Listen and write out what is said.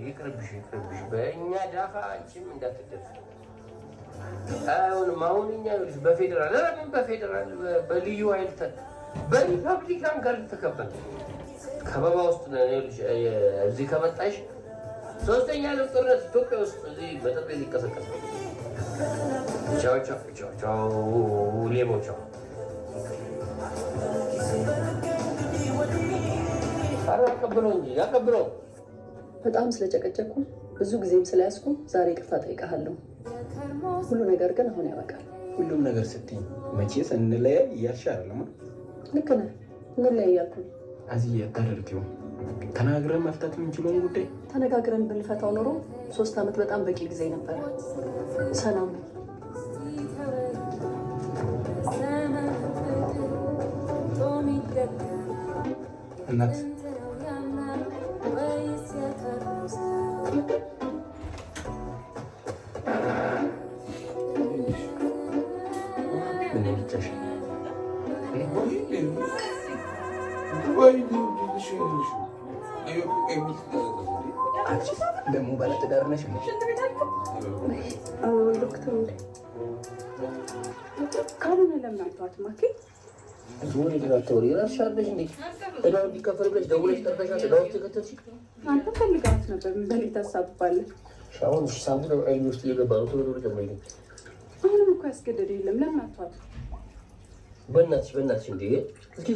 ይቅርብሽ በእኛ ዳፋ አንቺም እንዳትደፍ አሁን እኛ በፌዴራል ለምን በፌዴራል በልዩ ኃይል በሪፐብሊካን ጋርድ ተከበል ከበባ ውስጥ እዚህ ከመጣሽ ሶስተኛ ዓለም ጦርነት ኢትዮጵያ ውስጥ እዚህ መጠጥ ቤት ይቀሰቀሳል። ቻው ቻው ቻው ቻው ሌቦ ቻው። አቀብለው እንጂ አቀብለው። በጣም ስለጨቀጨኩ ብዙ ጊዜም ስለያዝኩ ዛሬ ይቅርታ ጠይቀሃለሁ። ሁሉ ነገር ግን አሁን ያበቃል። ሁሉም ነገር ስትይ መቼስ እንለያይ እያልሽ አይደለም? ልክ ነህ፣ እንለያይ እያልኩ ነው። እዚህ አታደርጊውም። ተናግረን መፍታት የምንችለውን ጉዳይ ተነጋግረን ብንፈታው ኖሮ 3 ዓመት በጣም በቂ ጊዜ ነበረ። ሰላም እናት ደግሞ ባለትዳር ነሽ? ዶክተር ካልሆነ ለምን አልተዋትም? እዳው እንዲከፈል ብለሽ ደውለሽ ጠርተሻት እዳው ተከተልሽ። አንተ ፈልጋት ነበር። ምን በሌት ታሳብባለህ? አሁን ሳምቡን አይን ውስጥ እየገባ ነው። ቶሎ ቶሎ ጀምሪ። አሁንም እኮ ያስገደደ የለም። ለምን አልተዋትም? በእናትሽ እንዴ! እስኪ